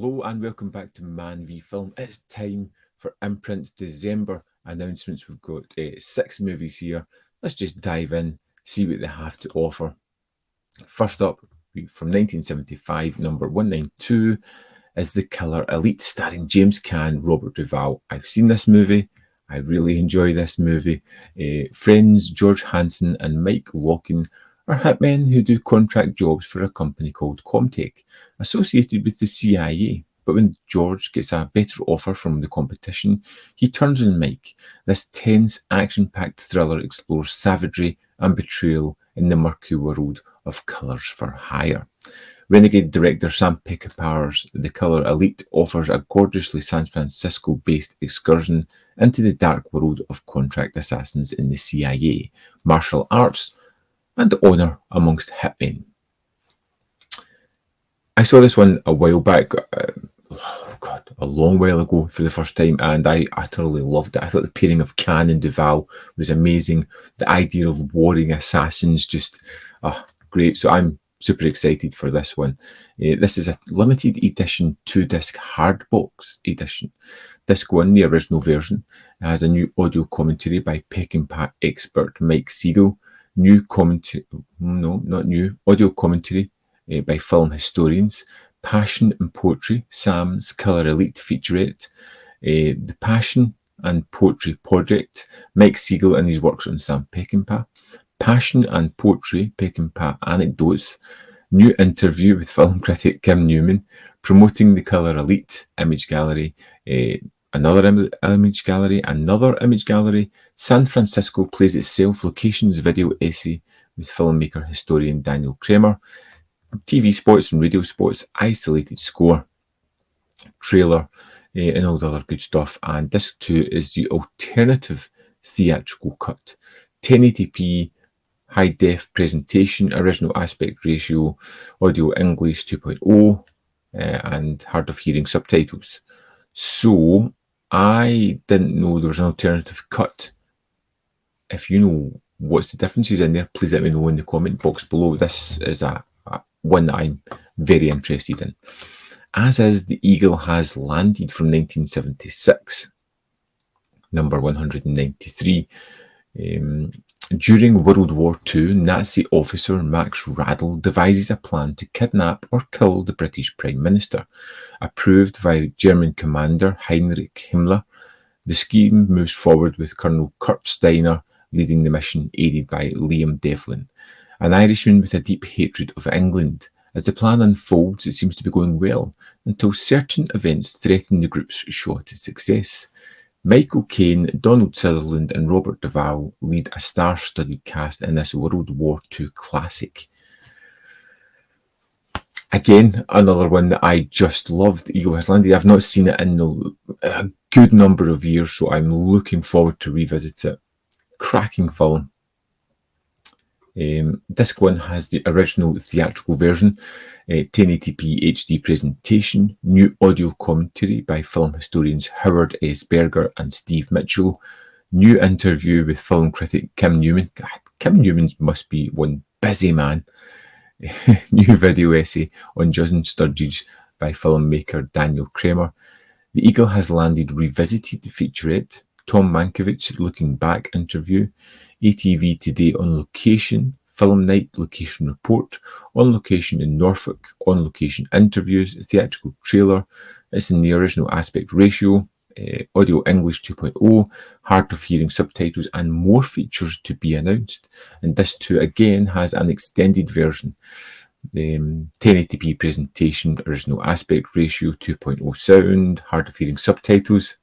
Hello and welcome back to ManVFilm. It's time for Imprint's December announcements. We've got 6 movies here. Let's just dive in, see what they have to offer. First up, from 1975, number 192, is The Killer Elite, starring James Caan, Robert Duvall. I've seen this movie. I really enjoy this movie. Friends George Hansen and Mike Locken are hitmen who do contract jobs for a company called Comtech, associated with the CIA. But when George gets a better offer from the competition, he turns on Mike. This tense, action-packed thriller explores savagery and betrayal in the murky world of killers for hire. Renegade director Sam Peckinpah's The Killer Elite offers a gorgeously San Francisco-based excursion into the dark world of contract assassins in the CIA, martial arts, and honour amongst hitmen. I saw this one a while back, a long while ago for the first time, and I utterly loved it. I thought the pairing of Caan and Duvall was amazing. The idea of warring assassins, just great. So I'm super excited for this one. This is a limited edition 2-disc hardbox edition. Disc 1, the original version, has a new audio commentary by Peckinpah expert Mike Siegel. Audio commentary by film historians. Passion and Poetry, Sam's Killer Elite featurette. The Passion and Poetry Project, Mike Siegel and his works on Sam Peckinpah. Passion and Poetry, Peckinpah Anecdotes. New interview with film critic Kim Newman, promoting The Killer Elite, image gallery. Another image gallery. San Francisco Plays Itself, locations video essay with filmmaker historian Daniel Kramer. TV spots and radio spots, isolated score, trailer, and all the other good stuff. And disc 2 is the alternative theatrical cut. 1080p, high def presentation, original aspect ratio, audio English 2.0, and hard of hearing subtitles. So I didn't know there was an alternative cut. If you know what's the differences in there, please let me know in the comment box below. This is a one that I'm very interested in. As is The Eagle Has Landed from 1976, number 193. During World War II, Nazi officer Max Radl devises a plan to kidnap or kill the British Prime Minister. Approved by German commander Heinrich Himmler, the scheme moves forward with Colonel Kurt Steiner leading the mission, aided by Liam Devlin, an Irishman with a deep hatred of England. As the plan unfolds, it seems to be going well, until certain events threaten the group's shot at success. Michael Caine, Donald Sutherland and Robert Duvall lead a star-studded cast in this World War II classic. Again, another one that I just loved, The Eagle Has Landed. I've not seen it in a good number of years, so I'm looking forward to revisit it. Cracking film. Disc 1 has the original theatrical version, 1080p HD presentation, new audio commentary by film historians Howard S. Berger and Steve Mitchell, new interview with film critic Kim Newman. God, Kim Newman must be one busy man. New video essay on John Sturridge by filmmaker Daniel Kramer. The Eagle Has Landed revisited featurette, Tom Mankiewicz looking back interview, ATV Today on location, film night location report, on location in Norfolk, on location interviews, theatrical trailer. It's in the original aspect ratio, audio English 2.0, hard of hearing subtitles, and more features to be announced. And this too again has an extended version. 1080p presentation, original aspect ratio 2.0 sound, hard of hearing subtitles.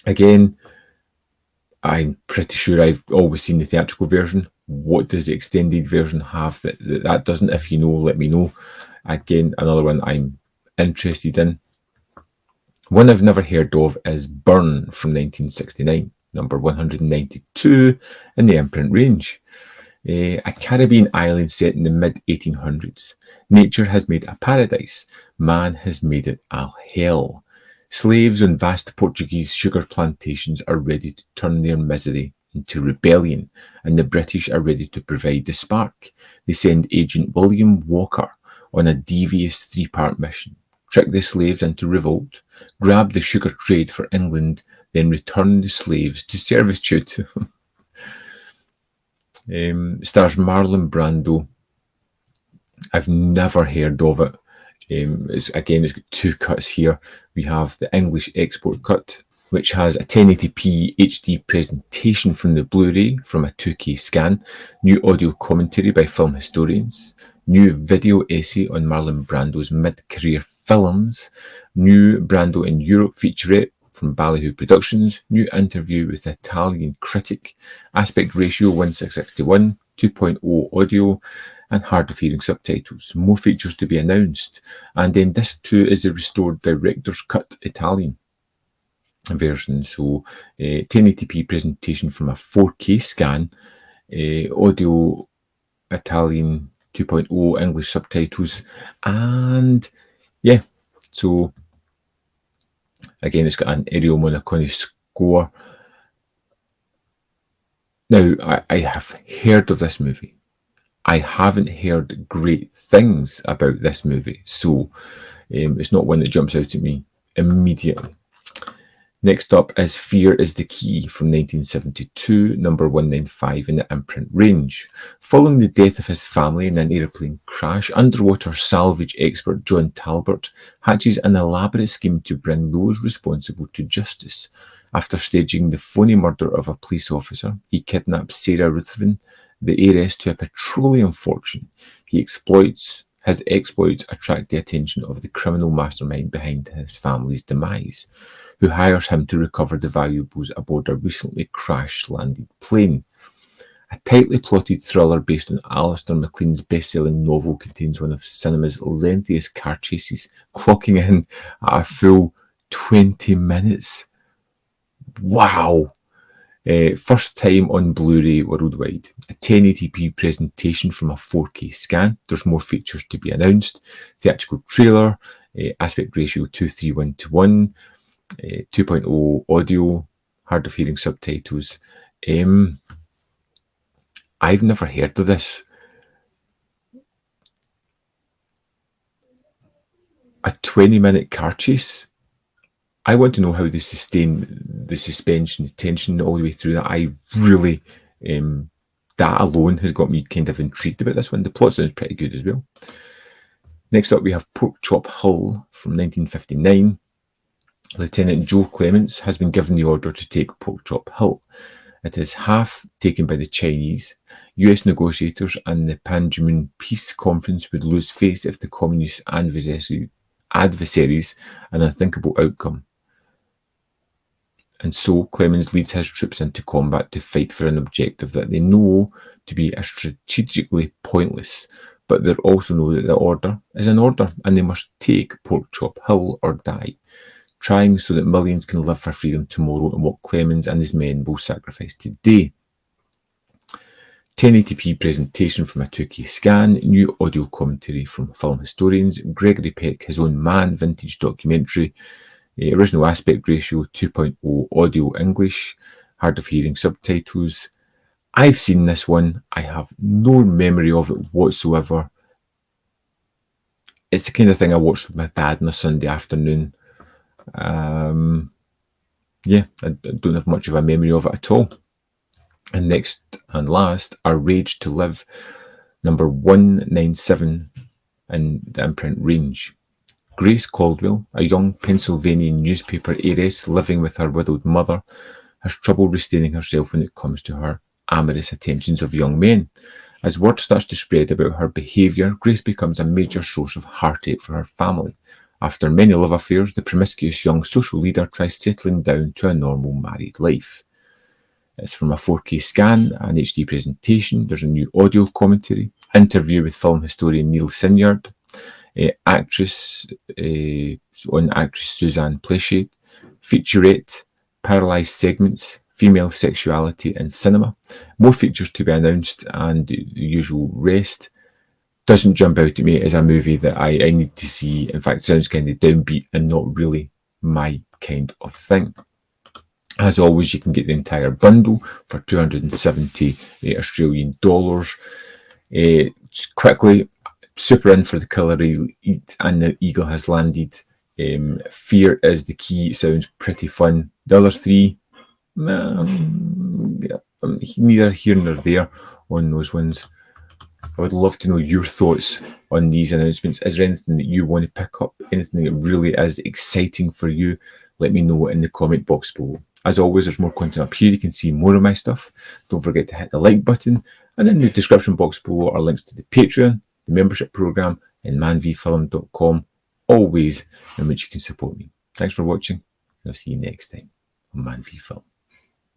Again, I'm pretty sure I've always seen the theatrical version. What does the extended version have that doesn't? If you know, let me know. Again, another one I'm interested in. One I've never heard of is Burn from 1969, number 192 in the Imprint range. A Caribbean island set in the mid-1800s. Nature has made a paradise. Man has made it a hell. Slaves on vast Portuguese sugar plantations are ready to turn their misery into rebellion, and the British are ready to provide the spark. They send Agent William Walker on a devious 3-part mission. trick the slaves into revolt, grab the sugar trade for England, then return the slaves to servitude. Stars Marlon Brando. I've never heard of it. It's got two cuts here. We have the English export cut, which has a 1080p HD presentation from the Blu-ray from a 2K scan, new audio commentary by film historians, new video essay on Marlon Brando's mid-career films, new Brando in Europe featurette from Ballyhoo Productions, new interview with Italian critic, aspect ratio 1:6:1, 2.0 audio, and hard of hearing subtitles. More features to be announced. And then this too is the restored director's cut Italian version. So 1080p presentation from a 4K scan, audio Italian 2.0 English subtitles, and yeah, so again it's got an Ennio Morricone score. Now I have heard of this movie. I haven't heard great things about this movie, so it's not one that jumps out at me immediately. Next up is Fear is the Key from 1972, number 195 in the Imprint range. Following the death of his family in an aeroplane crash, underwater salvage expert John Talbot hatches an elaborate scheme to bring those responsible to justice. After staging the phony murder of a police officer, he kidnaps Sarah Ruthven, the heiress to a petroleum fortune. His exploits attract the attention of the criminal mastermind behind his family's demise, who hires him to recover the valuables aboard a recently crash-landed plane. A tightly plotted thriller based on Alistair MacLean's best-selling novel contains one of cinema's lengthiest car chases, clocking in at a full 20 minutes. Wow! First time on Blu-ray worldwide. A 1080p presentation from a 4K scan. There's more features to be announced. Theatrical trailer, aspect ratio 2:1:1, 2.0 audio, hard of hearing subtitles. I've never heard of this. A 20-minute car chase. I want to know how they sustain the suspension, the tension all the way through that. I really, that alone has got me kind of intrigued about this one. The plot sounds pretty good as well. Next up, we have Pork Chop Hull from 1959. Lieutenant Joe Clements has been given the order to take Pork Chop Hull. It is half taken by the Chinese. US negotiators and the Panmunjom Peace Conference would lose face if the communist adversaries an unthinkable outcome. And so Clemens leads his troops into combat to fight for an objective that they know to be strategically pointless, but they also know that the order is an order and they must take Pork Chop Hill or die, trying so that millions can live for freedom tomorrow in what Clemens and his men will sacrifice today. 1080p presentation from a 2K scan, new audio commentary from film historians, Gregory Peck, his own Man vintage documentary, original aspect ratio 2.0 audio English, hard of hearing subtitles. I've seen this one. I have no memory of it whatsoever. It's the kind of thing I watched with my dad on a Sunday afternoon. Yeah, I don't have much of a memory of it at all. And next and last are Rage to Live, number 197 in the Imprint range. Grace Caldwell, a young Pennsylvania newspaper heiress living with her widowed mother, has trouble restraining herself when it comes to her amorous attentions of young men. As word starts to spread about her behaviour, Grace becomes a major source of heartache for her family. After many love affairs, the promiscuous young social leader tries settling down to a normal married life. It's from a 4K scan, an HD presentation. There's a new audio commentary, interview with film historian Neil Sinyard, actress Suzanne Pleshet, featurette, paralysed segments, female sexuality in cinema. More features to be announced and the usual rest. Doesn't jump out at me as a movie that I need to see. In fact, sounds kind of downbeat and not really my kind of thing. As always, you can get the entire bundle for 270 Australian dollars. Just quickly, super in for the colour elite, and the eagle has landed. Fear is the key. It sounds pretty fun. The other three, neither here nor there on those ones. I would love to know your thoughts on these announcements. Is there anything that you want to pick up? Anything that really is exciting for you? Let me know in the comment box below. As always, there's more content up here. You can see more of my stuff. Don't forget to hit the like button. And in the description box below are links to the Patreon, the membership program, and manvfilm.com, all ways in which you can support me. Thanks for watching, and I'll see you next time on ManVFilm.